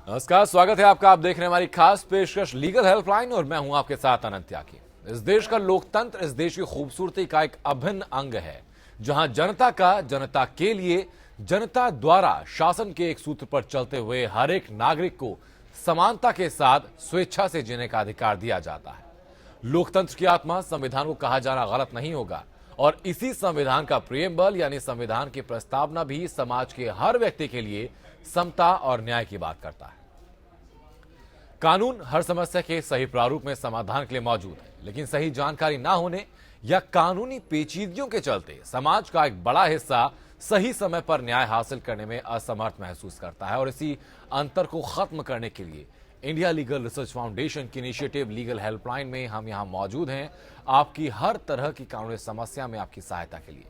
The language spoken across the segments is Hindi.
नमस्कार, स्वागत है आपका। आप देख रहे हैं हमारी खास पेशकश लीगल हेल्पलाइन और मैं हूं आपके साथ अनंत त्यागी। इस देश का लोकतंत्र इस देश की खूबसूरती का एक अभिन्न अंग है, जहां जनता का जनता के लिए जनता द्वारा शासन के एक सूत्र पर चलते हुए हर एक नागरिक को समानता के साथ स्वेच्छा से जीने का अधिकार दिया जाता है। लोकतंत्र की आत्मा संविधान को कहा जाना गलत नहीं होगा और इसी संविधान का प्रियम्बल यानी संविधान की प्रस्तावना भी समाज के हर व्यक्ति के लिए समता और न्याय की बात करता है। कानून हर समस्या के सही प्रारूप में समाधान के लिए मौजूद है, लेकिन सही जानकारी ना होने या कानूनी पेचीदगियों के चलते समाज का एक बड़ा हिस्सा सही समय पर न्याय हासिल करने में असमर्थ महसूस करता है। और इसी अंतर को खत्म करने के लिए इंडिया लीगल रिसर्च फाउंडेशन की इनिशिएटिव लीगल हेल्पलाइन में हम यहां मौजूद हैं, आपकी हर तरह की कानूनी समस्या में आपकी सहायता के लिए।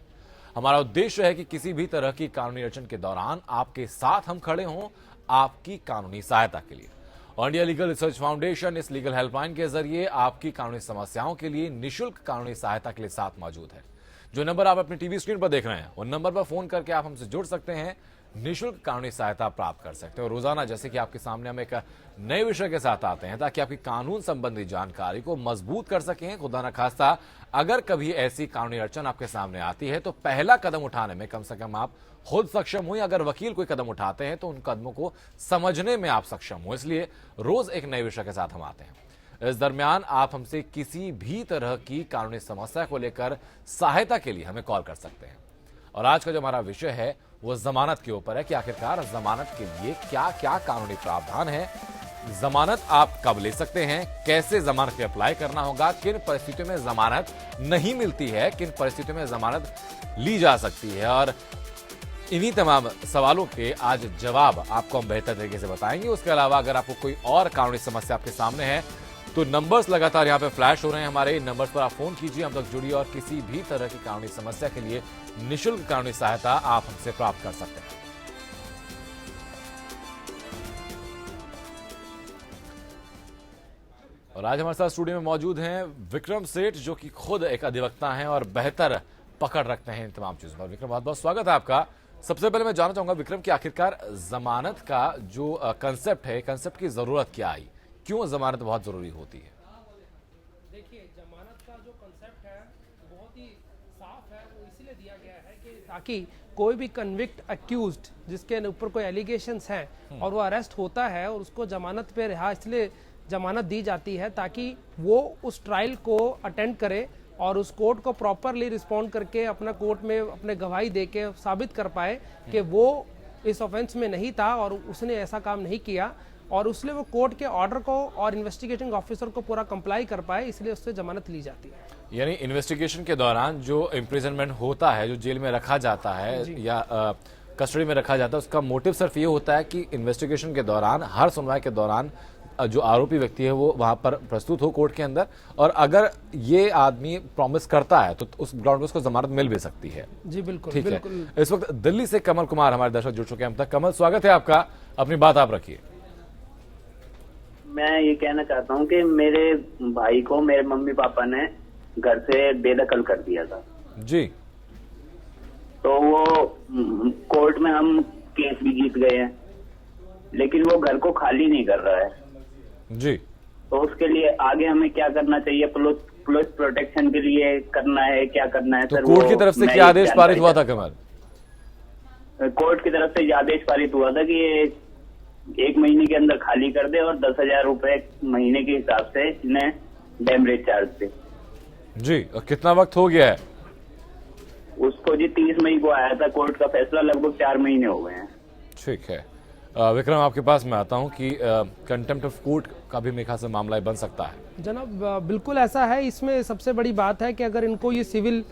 हमारा उद्देश्य है कि किसी भी तरह की कानूनी अड़चन के दौरान आपके साथ हम खड़े हों, आपकी कानूनी सहायता के लिए। और इंडिया लीगल रिसर्च फाउंडेशन इस लीगल हेल्पलाइन के जरिए आपकी कानूनी समस्याओं के लिए निःशुल्क कानूनी सहायता के लिए साथ मौजूद है। जो नंबर आप अपनी टीवी स्क्रीन पर देख रहे हैं, उन नंबर पर फोन करके आप हमसे जुड़ सकते हैं, निःशुल्क कानूनी सहायता प्राप्त कर सकते हैं। और रोजाना जैसे कि आपके सामने हम एक नए विषय के साथ आते हैं ताकि आपकी कानून संबंधी जानकारी को मजबूत कर सकें। खुदा न खास्ता अगर कभी ऐसी कानूनी अड़चन आपके सामने आती है तो पहला कदम उठाने में कम से कम आप खुद सक्षम हो, या अगर वकील कोई कदम उठाते हैं तो उन कदमों को समझने में आप सक्षम हो। इसलिए रोज एक नए विषय के साथ हम आते हैं। इस दरमियान आप हमसे किसी भी तरह की कानूनी समस्या को लेकर सहायता के लिए हमें कॉल कर सकते हैं। और आज का जो हमारा विषय है वो जमानत के ऊपर है कि आखिरकार जमानत के लिए क्या क्या कानूनी प्रावधान है, जमानत आप कब ले सकते हैं, कैसे जमानत पे अप्लाई करना होगा, किन परिस्थितियों में जमानत नहीं मिलती है, किन परिस्थितियों में जमानत ली जा सकती है। और इन्हीं तमाम सवालों के आज जवाब आपको हम बेहतर तरीके से बताएंगे। उसके अलावा अगर आपको कोई और कानूनी समस्या आपके सामने है तो नंबर्स लगातार यहाँ पे फ्लैश हो रहे हैं हमारे, इन नंबर्स पर आप फोन कीजिए, हम तक जुड़िए और किसी भी तरह की कानूनी समस्या के लिए निःशुल्क कानूनी सहायता आप हमसे प्राप्त कर सकते हैं। और आज हमारे साथ स्टूडियो में मौजूद हैं विक्रम सेठ, जो कि खुद एक अधिवक्ता हैं और बेहतर पकड़ रखते हैं इन तमाम चीजों पर। विक्रम, बहुत बहुत स्वागत है आपका। सबसे पहले मैं जानना चाहूंगा विक्रम कि आखिरकार जमानत का जो कंसेप्ट है, कंसेप्ट की जरूरत क्या आई, क्यों जमानत बहुत जरूरी होती है? देखिए, जमानत का जो कंसेप्ट है बहुत ही साफ है। वो इसीलिए दिया गया है कि ताकि कोई भी कन्विक्ट अक्यूज्ड जिसके ऊपर कोई एलिगेशंस हैं और वो अरेस्ट होता है और उसको जमानत पे रिहा, इसलिए जमानत दी जाती है ताकि वो उस ट्रायल को अटेंड करे और उस कोर्ट को प्रॉपरली रिस्पॉन्ड करके अपना कोर्ट में अपने गवाही दे के साबित कर पाए कि वो इस ऑफेंस में नहीं था और उसने ऐसा काम नहीं किया, और उसलिए वो कोर्ट के ऑर्डर को और इन्वेस्टिगेटिंग ऑफिसर को पूरा कंप्लाई कर पाए, इसलिए उससे जमानत ली जाती है। यानी इन्वेस्टिगेशन के दौरान जो इम्प्रिजनमेंट होता है, जो जेल में रखा जाता है या कस्टडी में रखा जाता है, उसका मोटिव सिर्फ ये होता है कि इन्वेस्टिगेशन के दौरान, हर सुनवाई के दौरान जो आरोपी व्यक्ति है वो वहां पर प्रस्तुत हो कोर्ट के अंदर, और अगर ये आदमी प्रॉमिस करता है तो उस ग्राउंड पर उसको जमानत मिल भी सकती है। जी बिल्कुल, ठीक बिल्कुल। है। इस वक्त दिल्ली से कमल कुमार हमारे दर्शक जुड़ चुके हैं हम तक। कमल, स्वागत है आपका, अपनी बात आप रखिए। मैं ये कहना चाहता हूँ कि मेरे भाई को मेरे मम्मी पापा ने घर से बेदखल कर दिया था जी। तो वो कोर्ट में हम केस भी जीत गए हैं, लेकिन वो घर को खाली नहीं कर रहा है जी। तो उसके लिए आगे हमें क्या करना चाहिए? पुलिस प्रोटेक्शन के लिए करना है, क्या करना है? तो सर, कोर्ट की तरफ से क्या आदेश पारित हुआ था कमल? कोर्ट की तरफ से ये आदेश पारित हुआ था कि ये 1 महीने के अंदर खाली कर दे और 10,000 रुपए महीने के हिसाब से इन्हें डैमरेज चार्ज दे। जी। और कितना वक्त हो गया है उसको? जी 30 मई को आया था कोर्ट का फैसला, लगभग 4 महीने हो गए हैं। ठीक है। विक्रम, आपके पास मैं आता हूं कि कंटेम्प्ट ऑफ कोर्ट का भी मेरे ख्याल से मामला बन सकता है। जनाब, बिल्कुल ऐसा है। इसमें सबसे बड़ी बात है कि अगर इनको ये सिविल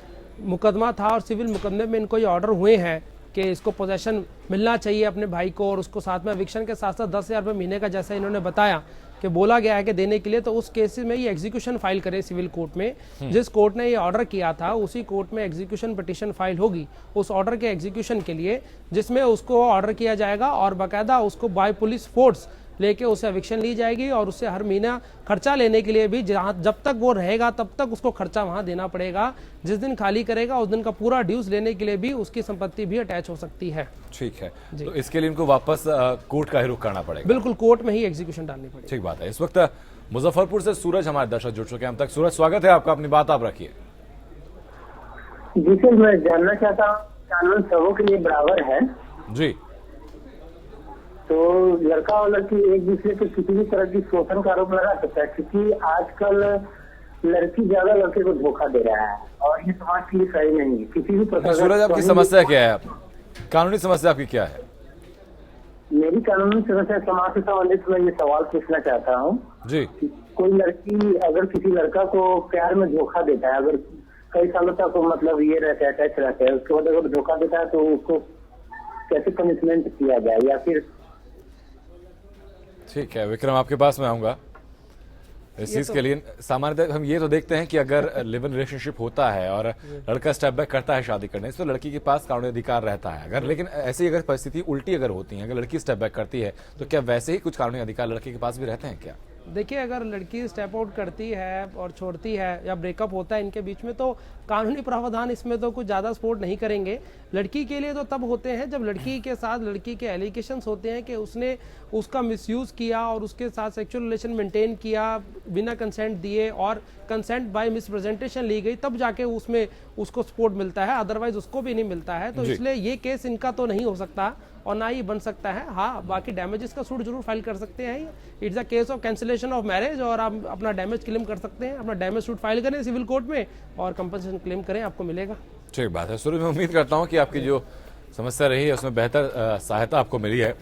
मुकदमा था और सिविल मुकदमे में इनको ये ऑर्डर हुए हैं कि इसको पोजेशन मिलना चाहिए अपने भाई को, और उसको साथ में एविक्शन के साथ साथ 10,000 रुपये महीने का जैसा इन्होंने बताया कि बोला गया है कि देने के लिए, तो उस केस में ये एग्जीक्यूशन फाइल करे सिविल कोर्ट में। जिस कोर्ट ने ये ऑर्डर किया था उसी कोर्ट में एग्जीक्यूशन पिटीशन फाइल होगी उस ऑर्डर के एग्जीक्यूशन के लिए, जिसमें उसको ऑर्डर किया जाएगा और बाकायदा उसको बाय पुलिस फोर्स लेके उससे एविक्शन ली जाएगी और उससे हर महीना खर्चा लेने के लिए भी जब तक वो रहेगा तब तक उसको खर्चा वहां देना पड़ेगा। जिस दिन खाली करेगा उस दिन का पूरा ड्यूज लेने के लिए भी उसकी संपत्ति भी अटैच हो सकती है। ठीक है, तो इसके लिए इनको वापस कोर्ट का ही रुख करना पड़ेगा। बिल्कुल, कोर्ट में ही एग्जीक्यूशन डालनी पड़ेगी। ठीक बात है। इस वक्त मुजफ्फरपुर से सूरज हमारे दर्शक जुड़ चुके हैं हम तक। सूरज, स्वागत है आपका, अपनी बात आप रखिए। जी सर, मैं जानना चाहता हूँ, कानून सबों के लिए बराबर है जी। तो लड़का और लड़की एक दूसरे को किसी भी तरह की शोषण का आरोप लगा सकता है? क्योंकि आजकल लड़की ज्यादा लड़के को धोखा दे रहा है और ये समाज के लिए सही नहीं है। किसी भी प्रकार सूरज, आपकी समस्या क्या है? कानूनी समस्या आपकी क्या है? मेरी कानूनी समस्या समाज से संबंधित मैं ये सवाल पूछना चाहता हूँ जी। कोई लड़की अगर किसी लड़का को प्यार में धोखा देता है, अगर कई सालों तक मतलब ये रहता है, अटैच रहता है, उसके बाद अगर धोखा देता है तो उसको कैसे पनिशमेंट किया जाए? या फिर ठीक है विक्रम, आपके पास मैं आऊंगा इस चीज के लिए। सामान्यतः हम ये तो देखते हैं कि अगर लिव इन रिलेशनशिप होता है और लड़का स्टेप बैक करता है शादी करने से, तो लड़की के पास कानूनी अधिकार रहता है। अगर लेकिन ऐसी अगर परिस्थिति उल्टी अगर होती है, अगर लड़की स्टेप बैक करती है, तो क्या वैसे ही कुछ कानूनी अधिकार लड़के के पास भी रहते हैं क्या? देखिए, अगर लड़की स्टेप आउट करती है और छोड़ती है या ब्रेकअप होता है इनके बीच में, तो कानूनी प्रावधान इसमें तो कुछ ज़्यादा सपोर्ट नहीं करेंगे। लड़की के लिए तो तब होते हैं जब लड़की के साथ लड़की के एलिगेशंस होते हैं कि उसने उसका मिसयूज़ किया और उसके साथ सेक्सुअल रिलेशन मेंटेन किया बिना कंसेंट दिए और कंसेंट बाय मिसप्रेजेंटेशन ली गई, तब जाके उसमें उसको सपोर्ट मिलता है, अदरवाइज उसको भी नहीं मिलता है। तो इसलिए ये केस इनका तो नहीं हो सकता और ना ही बन सकता है। हाँ, बाकी डैमेजेस का सूट जरूर फाइल कर सकते हैं। It's a case of cancellation of marriage और आप अपना डैमेज क्लेम कर सकते हैं। अपना डैमेज सूट फाइल करें सिविल कोर्ट में और कंपनसेशन क्लेम करें, आपको मिलेगा। ठीक बात है सूरज, मैं उम्मीद करता हूँ कि आपकी जो समस्या रही है उसमें बेहतर सहायता आपको मिली है।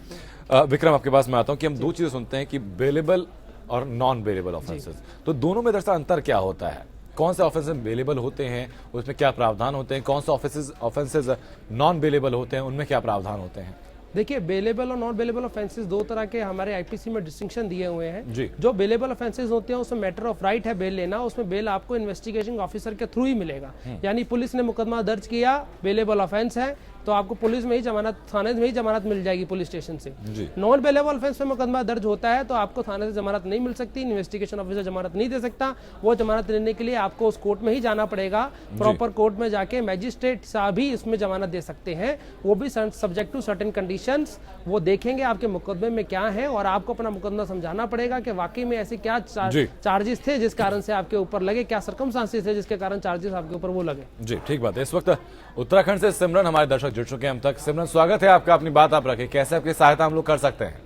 विक्रम, आपके पास मैं आता हूँ कि हम दो चीजें सुनते हैं कि बेलेबल और नॉन बेलेबल ऑफेंसेस, तो दोनों में दरअसल अंतर क्या होता है? कौन से ऑफेंसेस बेलेबल होते हैं, उसमें क्या प्रावधान होते हैं? कौन से ऑफेंसेस नॉन बेलेबल होते हैं, उनमें क्या प्रावधान होते हैं? देखिए, बेलेबल और नॉन बेलेबल ऑफेंसेस दो तरह के हमारे आईपीसी में डिस्टिंक्शन दिए हुए हैं। जी। जो बेलेबल ऑफेंसेस होते हैं उसमें मैटर ऑफ राइट है बेल लेना, उसमें बेल आपको इन्वेस्टिगेशन ऑफिसर के थ्रू ही मिलेगा। यानी पुलिस ने मुकदमा दर्ज किया, बेलेबल ऑफेंस है, तो आपको पुलिस में ही जमानत, थाने में ही जमानत मिल जाएगी पुलिस स्टेशन से। नॉन बेलेबल ऑफेंस में मुकदमा दर्ज होता है तो आपको थाने से जमानत नहीं मिल सकती, इन्वेस्टिगेशन ऑफिसर जमानत नहीं दे सकता। वो जमानत लेने के लिए आपको उस कोर्ट में ही जाना पड़ेगा। प्रॉपर कोर्ट में जाके मैजिस्ट्रेट साहब ही इसमें जमानत दे सकते हैं, वो भी सब्जेक्ट टू सर्टेन कंडीशंस। वो देखेंगे आपके मुकदमे में क्या है और आपको अपना मुकदमा समझाना पड़ेगा कि वाकई में ऐसे क्या चार्जेस थे जिस कारण से आपके ऊपर लगे, क्या सर्कमस्टांसेस थे जिसके कारण चार्जेस आपके ऊपर वो लगे। जी, ठीक बात है। इस वक्त उत्तराखंड से सिमरन हमारे दर्शक जुड़ चुके हैं हम तक। सिमरन, स्वागत है आपका, अपनी बात आप रखें, कैसे आपकी सहायता हम लोग कर सकते हैं?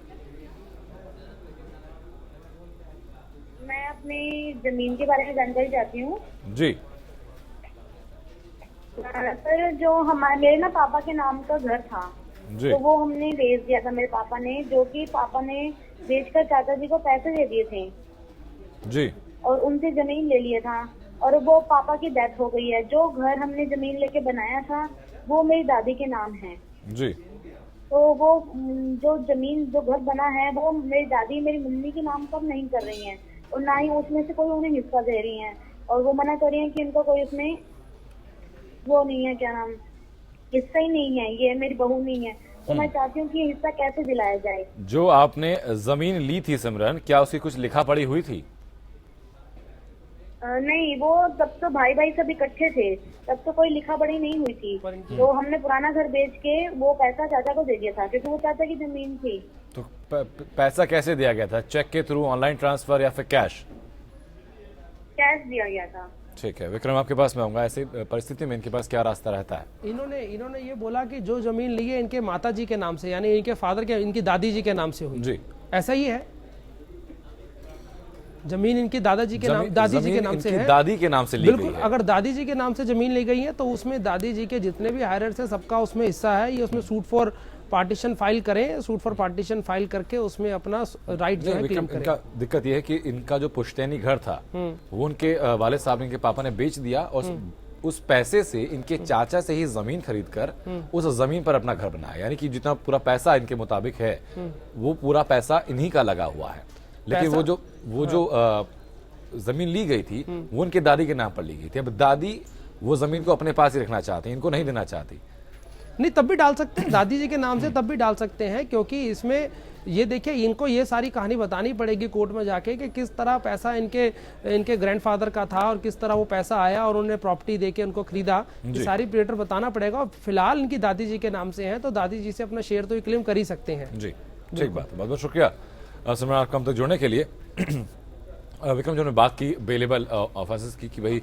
मैं अपनी जमीन के बारे में जानकारी चाहती हूँ। जी सर, जो मेरे ना पापा के नाम का घर था जी। तो वो हमने बेच दिया था मेरे पापा ने, जो कि पापा ने बेचकर चाचा जी को पैसे दे दिए थे जी, और उनसे जमीन ले लिया था और वो पापा की डेथ हो गई है। जो घर हमने जमीन लेके बनाया था वो मेरी दादी के नाम है जी। तो वो जो जमीन जो घर बना है वो मेरी दादी मेरी मम्मी के नाम पर नहीं कर रही हैं और ना ही उसमें से कोई उन्हें हिस्सा दे रही हैं और वो मना कर रही हैं कि इनका कोई उसमें वो नहीं है, क्या नाम, हिस्सा ही नहीं है, ये मेरी बहू नहीं है। तो मैं चाहती हूँ कि ये हिस्सा कैसे दिलाया जाए। जो आपने जमीन ली थी सिमरन, क्या उसकी कुछ लिखा पढ़ी हुई थी? नहीं, वो तब तो भाई भाई सब इकट्ठे थे, तब तो कोई लिखा पढ़ी नहीं हुई थी। तो हमने पुराना घर बेच के वो पैसा चाचा को दे दिया था क्योंकि वो चाचा की जमीन थी। तो पैसा कैसे दिया गया था? चेक के थ्रू, ऑनलाइन ट्रांसफर या फिर कैश? कैश दिया गया था। ठीक है विक्रम, आपके पास मैं आऊंगा। ऐसी परिस्थिति में इनके पास क्या रास्ता रहता है? इन्होंने ये बोला कि जो जमीन ली है इनके माता जी के नाम से, यानी इनके फादर के, इनकी दादी जी के नाम से हुई। जी, ऐसा ही है। जमीन इनकी दादाजी के नाम, दादी जी के नाम से है। दादी के नाम से ली गई है। बिल्कुल, अगर दादी जी के नाम से जमीन ली गई है तो उसमें दादी जी के जितने भी हायरर्स हैं सबका उसमें हिस्सा है। ये उसमें सूट फॉर पार्टीशन फाइल करें, सूट फॉर पार्टीशन फाइल करके उसमें अपना राइट जो है क्लेम करें। इनका दिक्कत यह है कि इनका जो पुश्तैनी घर था वो उनके वालिद साहब, इनके पापा ने बेच दिया और उस पैसे से इनके चाचा से ही जमीन खरीद कर उस जमीन पर अपना घर बनाया। यानी कि जितना पूरा पैसा इनके मुताबिक है वो पूरा पैसा इन्हीं का लगा हुआ है। लेकिन वो जो जमीन ली गई थी वो उनके दादी के नाम पर ली गई थी। अब दादी वो जमीन को अपने पास ही रखना चाहती, इनको नहीं देना चाहती। नहीं, तब भी डाल सकते हैं, दादी जी के नाम से तब भी डाल सकते हैं, क्योंकि इसमें ये देखिए इनको ये सारी कहानी बतानी पड़ेगी कोर्ट में जाके कि किस तरह पैसा इनके ग्रैंडफादर का था और किस तरह वो पैसा आया और उन्होंने प्रॉपर्टी देके उनको खरीदा। ये सारी पीरियड बताना पड़ेगा। और फिलहाल इनकी दादी जी के नाम से है, तो दादी जी से अपना शेयर तो ये क्लेम कर ही सकते हैं। जी, ठीक बात है, बहुत बहुत शुक्रिया सिमरन आपका हम तक जुड़ने के लिए। विक्रम, जो ने बात की बेलेबल ऑफेंसेस की कि भाई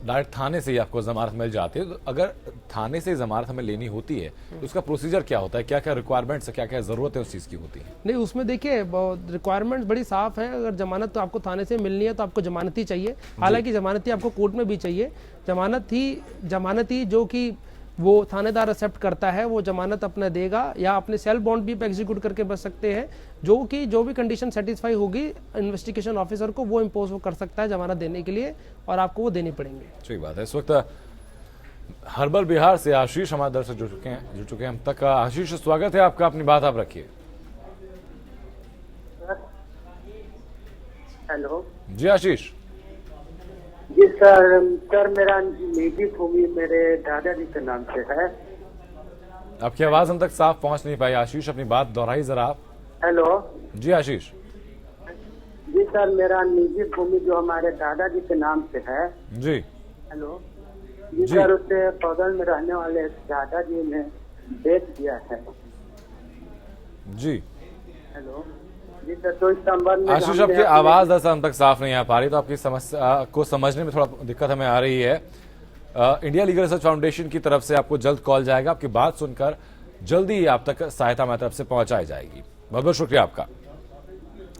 डायरेक्ट थाने से ही आपको जमानत मिल जाती है, तो अगर थाने से जमानत हमें लेनी होती है तो उसका प्रोसीजर क्या होता है, क्या क्या रिक्वायरमेंट्स है, क्या क्या जरूरत है उस चीज़ की होती है? नहीं, उसमें देखिए रिक्वायरमेंट बड़ी साफ है। अगर जमानत तो आपको थाने से मिलनी है तो आपको जमानती चाहिए, हालांकि जमानती आपको कोर्ट में भी चाहिए। जमानती जो कि वो थानेदार एक्सेप्ट करता है वो जमानत अपना देगा, या अपने सेल्फ बॉन्ड भी एग्जीक्यूट करके बच सकते हैं, जो भी कंडीशन सेटिस्फाई होगी इन्वेस्टिगेशन ऑफिसर को वो इम्पोज वो कर सकता है जमानत देने के लिए, और आपको वो देनी पड़ेंगे। ठीक बात है। इस वक्त हर्बल बिहार से आशीष हमारे दर्शक जुड़ चुके हैं हम तक। आशीष, स्वागत है आपका, अपनी बात आप रखिए। हेलो जी आशीष। जी सर मेरा निजी भूमि मेरे दादाजी के नाम से है। आपकी आवाज हम तक साफ पहुंच नहीं पाई आशीष, अपनी बात दोहराई जरा आप। हेलो जी आशीष। जी सर, मेरा निजी भूमि जो हमारे दादाजी के नाम से है। जी। हेलो जी सर, उससे बगल में रहने वाले दादाजी ने बेच दिया है। जी। हेलो जी सर, तो इस संबंध में आशीष, आपकी आवाज दरअसल हम तक साफ नहीं आ पा रही, तो आपकी समस्या को समझने में थोड़ा दिक्कत हमें आ रही है। इंडिया लीगल रिसर्च फाउंडेशन की तरफ से आपको जल्द कॉल जाएगा, आपकी बात सुनकर जल्दी ही आप तक सहायता हमारी तरफ से पहुंचाई जाएगी। बहुत बहुत शुक्रिया आपका।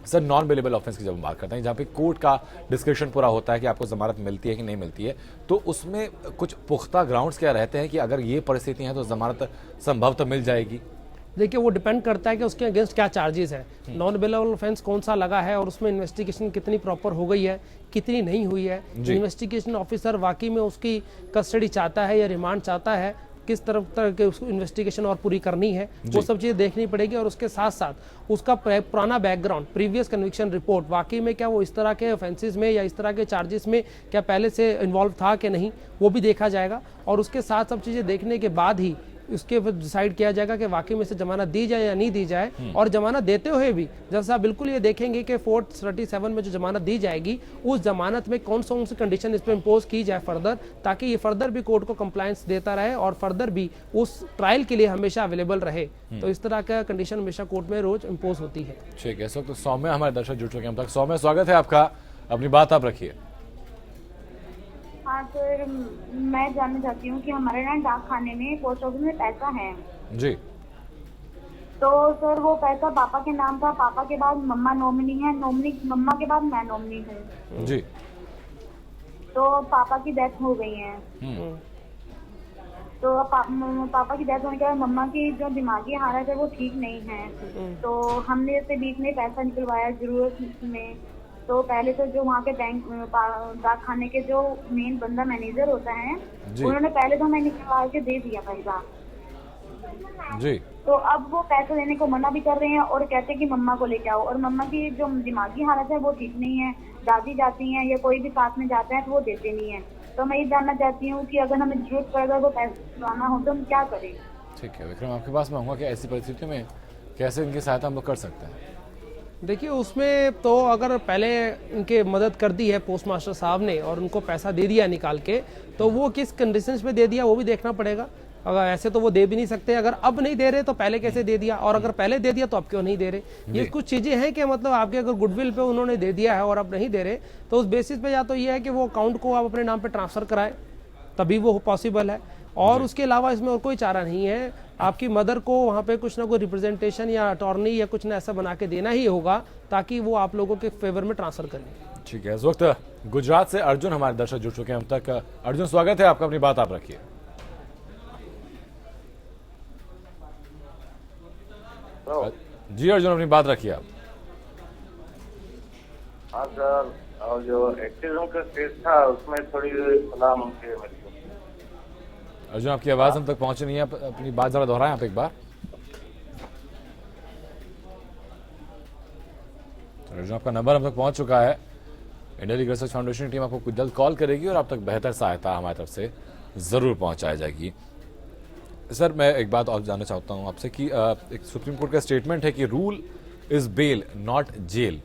सर, नॉन बेलेबल ऑफेंस की जब हम बात करते हैं, जहाँ पे कोर्ट का डिस्कशन पूरा होता है कि आपको जमानत मिलती है कि नहीं मिलती है, तो उसमें कुछ पुख्ता ग्राउंड्स क्या रहते हैं कि अगर ये परिस्थिति है तो जमानत संभवतः मिल जाएगी? देखिए, वो डिपेंड करता है कि उसके अगेंस्ट क्या चार्जेस है, नॉन बेलेबल ऑफेंस कौन सा लगा है और उसमें इन्वेस्टिगेशन कितनी प्रॉपर हो गई है, कितनी नहीं हुई है। इन्वेस्टिगेशन ऑफिसर वाकई में उसकी कस्टडी चाहता है या रिमांड चाहता है, किस तरह के उसको इन्वेस्टिगेशन और पूरी करनी है, वो सब चीज़ें देखनी पड़ेगी। और उसके साथ साथ उसका पुराना बैकग्राउंड, प्रीवियस कन्विक्शन रिपोर्ट, वाकई में क्या वो इस तरह के ऑफेंसेस में या इस तरह के चार्जेस में क्या पहले से इन्वॉल्व था कि नहीं, वो भी देखा जाएगा। और उसके साथ सब चीज़ें देखने के बाद ही उसके डिसाइड किया जाएगा कि वाकई में से जमानत दी जाए या नहीं दी जाए। और जमानत देते हुए भी जैसा बिल्कुल ये देखेंगे कि 437 में जो जमानत दी जाएगी, उस जमानत में कौन सी कंडीशन इस पर इम्पोज की जाए फर्दर, ताकि ये फर्दर भी कोर्ट को कंप्लायंस देता रहे और फर्दर भी उस ट्रायल के लिए हमेशा अवेलेबल रहे। तो इस तरह का कंडीशन हमेशा कोर्ट में रोज इम्पोज होती है। ठीक है, इस वक्त सौम्या हमारे दर्शक जुड़ चुके हैं हम तक। सौम्या, स्वागत है आपका, अपनी बात आप रखिए। हाँ सर, मैं जानना चाहती हूँ कि हमारे ना डाक खाने में पोस्ट ऑफिस में पैसा है जी। तो सर वो पैसा पापा के नाम था, पापा के बाद मम्मा नॉमिनी है, मम्मा के बाद मैं नॉमिनी हूँ जी। तो पापा की डेथ हो गई है। तो पापा की डेथ होने के बाद मम्मा की जो दिमागी हालत है वो ठीक नहीं है। तो हमने इससे बीच में पैसा निकलवाया जरूरत में। तो पहले तो जो वहाँ के बैंक डाक खाने के जो मेन बंदा मैनेजर होता है, उन्होंने पहले तो हमें निकलवा के दे दिया पैसा जी। तो अब वो पैसे देने को मना भी कर रहे हैं और कहते हैं कि मम्मा को लेके आओ। और मम्मा की जो दिमागी हालत है वो ठीक नहीं है, दादी जाती हैं या कोई भी साथ में जाता है तो वो देते नहीं है। तो मैं ये जानना चाहती हूँ कि अगर हमें जरूरत पड़ेगा वो पैसे लाना हो तो हम क्या करें? ठीक है विक्रम, आपके पास मैं आऊँगा कि ऐसी परिस्थितियों में कैसे इनकी सहायता हम लोग कर सकते हैं? देखिए, उसमें तो अगर पहले इनके मदद कर दी है पोस्ट मास्टर साहब ने और उनको पैसा दे दिया निकाल के, तो वो किस कंडीशंस में दे दिया वो भी देखना पड़ेगा। अगर ऐसे तो वो दे भी नहीं सकते, अगर अब नहीं दे रहे तो पहले कैसे दे दिया, और अगर पहले दे दिया तो अब क्यों नहीं दे रहे। ये कुछ चीज़ें हैं कि मतलब आपके अगर गुडविल पे उन्होंने दे दिया है और अब नहीं दे रहे, तो उस बेसिस पे या तो ये है कि वो अकाउंट को आप अपने नाम पे ट्रांसफ़र कराएं, तभी वो पॉसिबल है। और उसके अलावा इसमें और कोई चारा नहीं है। आपकी मदर को वहाँ पे कुछ ना कोई रिप्रेजेंटेशन या अटॉर्नी या कुछ ना ऐसा बना के देना ही होगा, ताकि वो आप लोगों के फेवर में ट्रांसफर करें। ठीक है, इस वक्त गुजरात से अर्जुन हमारे दर्शक जुड़ चुके हैं हम तक। अर्जुन, स्वागत है आपका, अपनी बात आप रखिए। जी अर्जुन, अपनी बात रखिए आप। हाँ सर, और जो एक्टिज्म का केस था उसमें थोड़ी सलाह मांगते हैं। अर्जुन, आपकी आवाज हम तक पहुंची नहीं है, अपनी बात जरा दोहराएं आप एक बार। तो अर्जुन, आपका नंबर हम तक पहुंच चुका है। इंडिया लीगल रिसर्च फाउंडेशन की टीम आपको जल्द कॉल करेगी और आप तक बेहतर सहायता हमारी तरफ से जरूर पहुंचाई जाएगी। सर मैं एक बात और जानना चाहता हूं आपसे कि एक सुप्रीम कोर्ट का स्टेटमेंट है कि rule is bail not jail,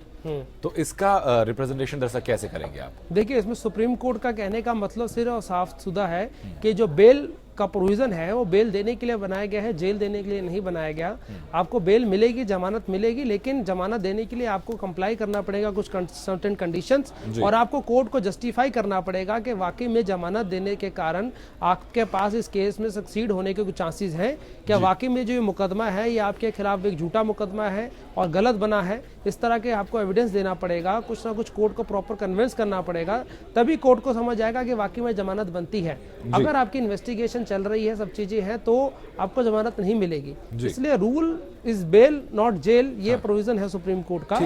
तो इसका रिप्रेजेंटेशन दरअसल कैसे करेंगे आप? देखिए, इसमें सुप्रीम कोर्ट का कहने का मतलब सिर्फ और साफ सुधा है कि जो बेल का प्रोविजन है वो बेल देने के लिए बनाया गया है, जेल देने के लिए नहीं बनाया गया। आपको बेल मिलेगी, जमानत मिलेगी, लेकिन जमानत देने के लिए आपको कंप्लाई करना पड़ेगा कुछ सर्टेन कंडीशंस, और आपको कोर्ट को जस्टिफाई करना पड़ेगा कि वाकई में जमानत देने के कारण आपके पास इस केस में सक्सीड होने के कुछ चांसेस हैं। क्या वाकई में जो ये मुकदमा है ये आपके खिलाफ एक झूठा मुकदमा है और गलत बना है? इस तरह के आपको एविडेंस देना पड़ेगा, कुछ ना कुछ कोर्ट को प्रॉपर कन्विंस करना पड़ेगा, तभी कोर्ट को समझ आएगा कि वाकई में जमानत बनती है। अगर आपकी इन्वेस्टिगेशन चल रही है, सब चीजें हैं, तो आपको जमानत नहीं मिलेगी। इसलिए rule is bail not jail, ये प्रोविजन है सुप्रीम कोर्ट का,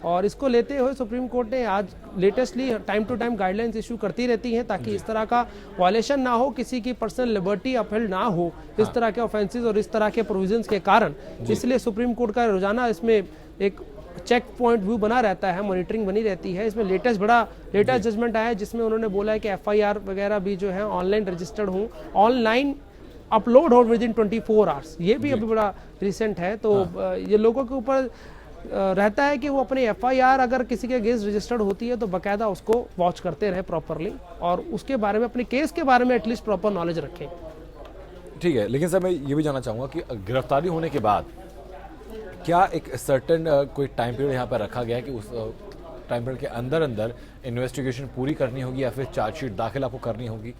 और इसको लेते हुए सुप्रीम कोर्ट ने आज latestly time to time guidelines issue करती रहती हैं ताकि इस तरह का वायलेशन ना हो, किसी की पर्सनल लिबर्टी अपहेल्ड ना हो इस तरह के ऑफेंसेस और इस तरह के प्रोविजंस के कारण। इसलिए सुप्रीम कोर्ट का रोजाना इसमें एक चेक पॉइंट व्यू बना रहता है, मॉनिटरिंग बनी रहती है। इसमें लेटेस्ट जजमेंट आया है जिसमें उन्होंने बोला है कि FIR वगैरह भी जो है ऑनलाइन रजिस्टर्ड हो, ऑनलाइन अपलोड हो विद इन 24 आवर्स। ये भी अभी बड़ा रिसेंट है। तो ये लोगों के ऊपर रहता है कि वो अपने FIR अगर किसी के अगेंस्ट रजिस्टर्ड होती है तो बाकायदा उसको वॉच करते रहे प्रॉपरली, और उसके बारे में, अपने केस के बारे में एटलीस्ट प्रॉपर नॉलेज रखें। ठीक है, लेकिन सर मैं ये भी जानना चाहूंगा कि गिरफ्तारी होने के बाद क्या एक सर्टेन कोई टाइम पीरियड यहाँ पर रखा गया है कि उस टाइम पीरियड के अंदर अंदर इन्वेस्टिगेशन पूरी करनी होगी या फिर चार्जशीट दाखिल आपको करनी होगी?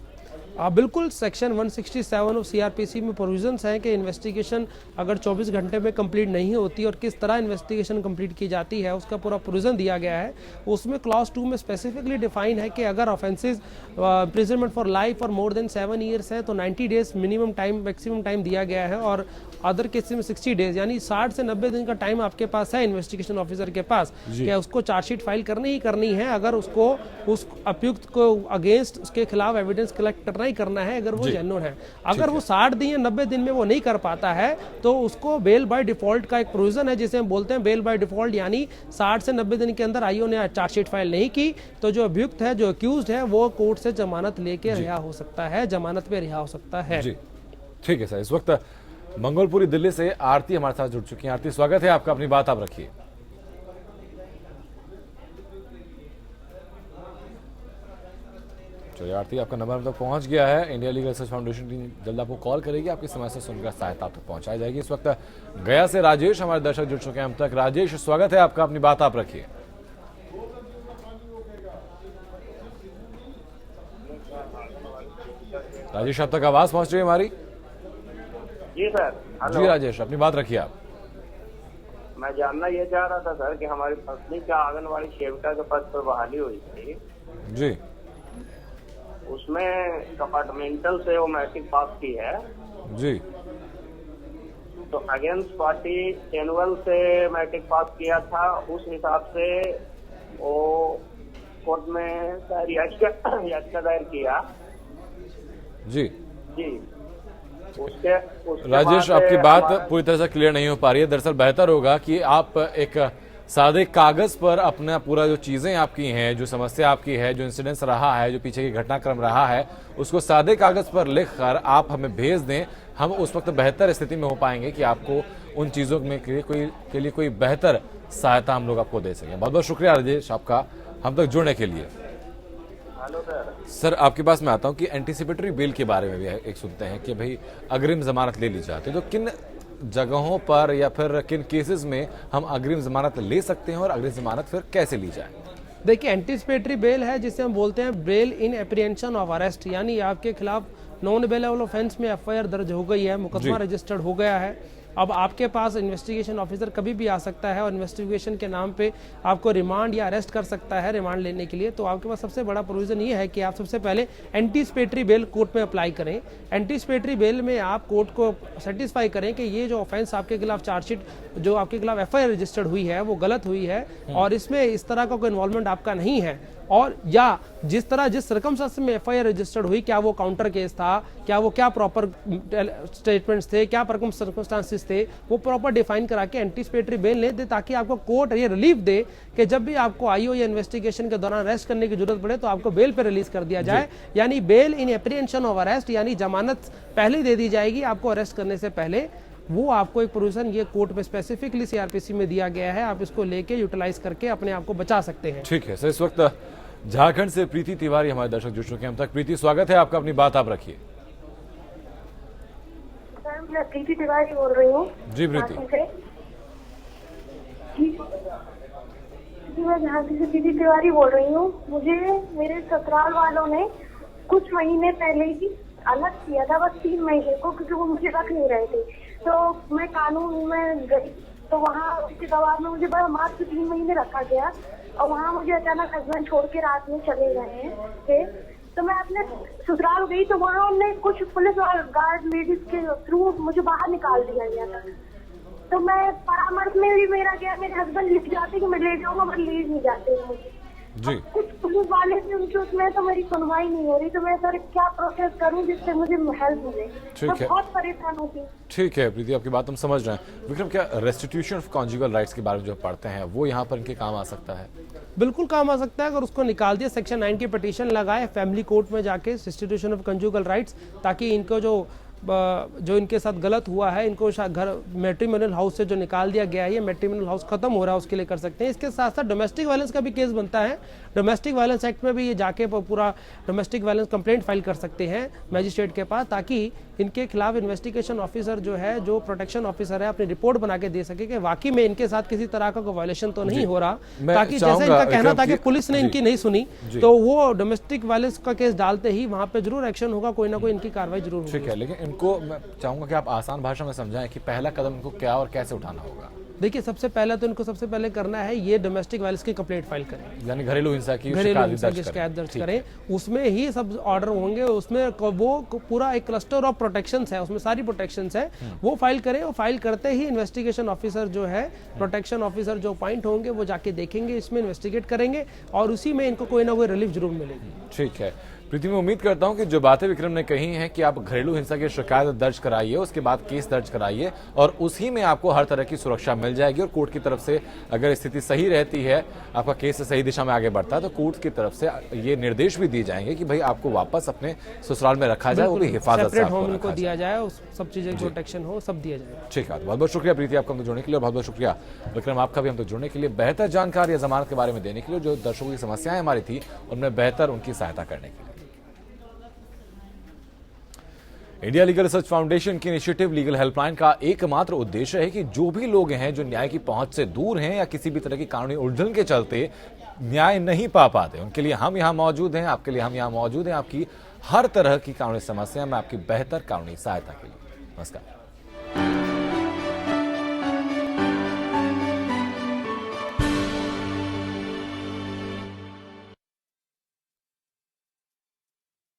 बिल्कुल, सेक्शन 167 ऑफ CRPC में प्रोविजंस हैं कि इन्वेस्टिगेशन अगर 24 घंटे में कंप्लीट नहीं होती और किस तरह इन्वेस्टिगेशन कंप्लीट की जाती है उसका पूरा प्रोविजन दिया गया है। उसमें क्लॉज 2 में स्पेसिफिकली डिफाइन है कि अगर ऑफेंसेस इम्प्रिजनमेंट फॉर लाइफ और मोर देन 7 ईयर्स है तो 90 days minimum time, maximum time दिया गया है, और अदर केसेस में 60 डेज, यानी 60 से 90 दिन का टाइम आपके पास है इन्वेस्टिगेशन ऑफिसर के पास कि उसको चार्जशीट फाइल करनी ही करनी है। अगर उसको उस अभियुक्त को अगेंस्ट उसके खिलाफ एविडेंस कलेक्ट करना ही करना है अगर वो जेन्युइन है। अगर वो 60 दिन या 90 दिन में वो नहीं कर पाता है तो उसको बेल बाय डिफॉल्ट का एक प्रोविजन है जिसे हम बोलते हैं बेल बाय डिफॉल्ट, यानी 60 से 90 दिन के अंदर आईओ ने चार्जशीट फाइल नहीं की तो जो अभियुक्त है, जो अक्यूज्ड है, वो कोर्ट से जमानत लेके रिहा हो सकता है, जमानत पे रिहा हो सकता है। जी ठीक है सर। इस वक्त मंगोलपुरी दिल्ली से आरती हमारे साथ जुड़ चुकी हैं। आरती, स्वागत है आपका, अपनी बात आप रखिए। चलिए आरती, आपका नंबर हम तक पहुंच गया है। India legal research foundation team जल्द आपको कॉल करेगी, आपकी समस्या सुनकर सहायता आप तक पहुंचाई जाएगी। इस वक्त गया से राजेश हमारे दर्शक जुड़ चुके हैं हम तक। राजेश, स्वागत है आपका, अपनी बात आप रखिए। राजेश, आप तक आवाज पहुंच रही है हमारी? जी सर। जी राजेश, अपनी बात रखिए आप। मैं जानना ये चाह रहा था सर कि हमारी पत्नी का आंगनवाड़ी सेविका के पद पर बहाली हुई थी जी, उसमें कंपार्टमेंटल से वो मैट्रिक पास की है जी, तो अगेंस्ट पार्टी एनुअल से मैट्रिक पास किया था, उस हिसाब से वो कोर्ट में याचिका दायर किया जी जी। उसके राजेश, आपकी बात पूरी तरह से क्लियर नहीं हो पा रही है। दरअसल बेहतर होगा कि आप एक सादे कागज पर अपना पूरा जो चीजें आपकी हैं, जो समस्या आपकी है, जो इंसिडेंस रहा है, जो पीछे की घटनाक्रम रहा है, उसको सादे कागज पर लिखकर आप हमें भेज दें। हम उस वक्त बेहतर स्थिति में हो पाएंगे कि आपको उन चीजों में के लिए कोई बेहतर सहायता हम लोग आपको दे सकें। बहुत बहुत शुक्रिया राजेश आपका हम तक जुड़ने के लिए। सर, आपके पास मैं आता हूं कि एंटीसिपेटरी बेल के बारे में भी एक सुनते हैं कि भाई अग्रिम जमानत ले ली जाती है, तो किन जगहों पर या फिर किन केसेस में हम अग्रिम जमानत ले सकते हैं और अग्रिम जमानत फिर कैसे ली जाए? देखिए, एंटीसिपेटरी बेल है जिसे हम बोलते हैं bail in apprehension of arrest, यानी आपके खिलाफ नॉन बेलेबल ऑफेंस में FIR दर्ज हो गई है, मुकदमा रजिस्टर्ड हो गया है। अब आपके पास इन्वेस्टिगेशन ऑफिसर कभी भी आ सकता है और इन्वेस्टिगेशन के नाम पे आपको रिमांड या अरेस्ट कर सकता है रिमांड लेने के लिए। तो आपके पास सबसे बड़ा प्रोविजन ये है कि आप सबसे पहले एंटीसिपेटरी बेल कोर्ट में अप्लाई करें। एंटीसिपेटरी बेल में आप कोर्ट को सेटिस्फाई करें कि ये जो ऑफेंस आपके खिलाफ चार्जशीट, जो आपके खिलाफ FIR रजिस्टर्ड हुई है, वो गलत हुई है और इसमें इस तरह का कोई इन्वॉल्वमेंट आपका नहीं है, और या जिस सर्कमस्टेंस में FIR रजिस्टर्ड हुई, क्या वो काउंटर केस था, क्या प्रॉपर स्टेटमेंट्स थे, क्या सर्कमस्टेंसेस केसेस थे वो प्रॉपर डिफाइन करा के एंटीसिपेटरी बेल ले दे, ताकि आपको कोर्ट ये रिलीफ दे कि जब भी आपको आईओ या इन्वेस्टिगेशन के दौरान अरेस्ट करने की जरूरत पड़े तो आपको बेल पे रिलीज कर दिया जाए, यानी bail in apprehension of arrest, यानी जमानत पहले दे दी जाएगी आपको अरेस्ट करने से पहले। वो आपको एक प्रोविजन ये कोर्ट में स्पेसिफिकली सीआरपीसी में दिया गया है, आप इसको लेके यूटिलाइज करके अपने आप को बचा सकते हैं। ठीक है सर, इस वक्त झारखंड से प्रीति तिवारी हमारे दर्शक जुड़ चुके हैं हम तक। प्रीति, स्वागत है आपका, अपनी बात आप रखिए। मैं प्रीति तिवारी बोल रही हूँ। जी प्रीति। मैं झांसी से प्रीति तिवारी बोल रही हूँ। मुझे मेरे ससुराल वालों ने कुछ महीने पहले ही अलग किया था, बस 3 महीने को, क्योंकि वो मुझे रख नहीं रहे थे। तो मैं कानून में गई तो वहाँ उसके दबाव में मुझे मात्र 3 महीने रखा गया और वहाँ मुझे अचानक हस्बैंड छोड़ के रात में चले गए थे। तो मैं अपने ससुराल गई तो वहाँ उन्होंने कुछ पुलिस और गार्ड लेडीज के थ्रू मुझे बाहर निकाल दिया गया था। तो मैं परामर्श में भी मेरा गया, मेरे हस्बैंड लिख जाते कि मैं ले जाऊंगा, पर ले नहीं जाते मुझे जी। कुछ पुलिस वाले थे उनके उसमें तो मेरी सुनवाई नहीं हो रही, तो मैं सर क्या प्रोसेस करूं जिससे मुझे हेल्प मिले। ठीक है, बहुत परेशान होती हूँ। ठीक है प्रीति, आपकी बात हम समझ रहे हैं। विक्रम, क्या रेस्टिट्यूशन ऑफ कॉन्जुगल राइट्स के बारे में जो पढ़ते हैं वो यहाँ पर इनके काम आ सकता है? बिल्कुल काम आ सकता है, अगर उसको निकाल दिया, सेक्शन 9 की पिटीशन लगाए फैमिली कोर्ट में जाके रेस्टिट्यूशन ऑफ कंजुगल राइट्स, ताकि इनको जो इनके साथ गलत हुआ है, इनको घर मैट्रिमोनियल हाउस से जो निकाल दिया गया है, ये मैट्रिमोनियल हाउस खत्म हो रहा है, उसके लिए कर सकते हैं। इसके साथ साथ डोमेस्टिक वायलेंस का भी केस बनता है। डोमेस्टिक वायलेंस एक्ट में भी ये जाके पूरा डोमेस्टिक वायलेंस कंप्लेंट फाइल कर सकते हैं मैजिस्ट्रेट के पास, ताकि इनके खिलाफ इन्वेस्टिगेशन ऑफिसर जो है, जो प्रोटेक्शन ऑफिसर है, अपनी रिपोर्ट बना के दे सके कि वाकई में इनके साथ किसी तरह का कोई वायलेशन तो नहीं हो रहा। ताकि जैसे इनका कहना था कि पुलिस ने इनकी नहीं सुनी, तो वो डोमेस्टिक वायलेंस का केस डालते ही वहां पे जरूर एक्शन होगा, कोई ना कोई इनकी कार्रवाई जरूर होगी। ठीक है, लेकिन इनको मैं चाहूंगा कि आप आसान भाषा में समझाएं कि पहला कदम इनको क्या और कैसे उठाना होगा। देखिए, सबसे पहले तो इनको सबसे पहले करना है ये डोमेस्टिक वायलेंस की कंप्लेंट फाइल करें, यानी घरेलू हिंसा की शिकायत दर्ज करें। उसमें ही सब ऑर्डर होंगे, उसमें वो पूरा एक क्लस्टर ऑफ प्रोटेक्शंस है, उसमें सारी प्रोटेक्शंस है, वो फाइल करें। वो फाइल करते ही इन्वेस्टिगेशन ऑफिसर जो है, प्रोटेक्शन ऑफिसर जो पॉइंट होंगे, वो जाके देखेंगे, इसमें इन्वेस्टिगेट करेंगे और उसी में इनको कोई ना कोई रिलीफ जरूर मिलेगी। ठीक है प्रीति, मैं उम्मीद करता हूं कि जो बातें विक्रम ने कही हैं कि आप घरेलू हिंसा की शिकायत दर्ज कराइए, उसके बाद केस दर्ज कराइए और उसी में आपको हर तरह की सुरक्षा मिल जाएगी। और कोर्ट की तरफ से अगर स्थिति सही रहती है, आपका केस सही दिशा में आगे बढ़ता है, तो कोर्ट की तरफ से ये निर्देश भी दिए जाएंगे कि भाई आपको वापस अपने ससुराल में रखा जाए, वो भी हिफाजत से आपको दिया जाए, सब चीजें प्रोटेक्शन हो, सब दिया जाए। ठीक है, बहुत बहुत शुक्रिया प्रीति आपका हमसे जुड़ने के लिए, और बहुत बहुत शुक्रिया विक्रम आपका भी हमसे जुड़ने के लिए, बेहतर जानकारी जमानत के बारे में देने के लिए, जो दर्शकों की समस्याएं हमारी थी उनमें बेहतर उनकी सहायता करने के लिए। इंडिया लीगल रिसर्च फाउंडेशन की इनिशिएटिव लीगल हेल्पलाइन का एकमात्र उद्देश्य है कि जो भी लोग हैं जो न्याय की पहुंच से दूर हैं या किसी भी तरह की कानूनी उलझन के चलते न्याय नहीं पा पाते, उनके लिए हम यहां मौजूद हैं, आपके लिए हम यहां मौजूद हैं, आपकी हर तरह की कानूनी समस्या में आपकी बेहतर कानूनी सहायता के लिए। नमस्कार।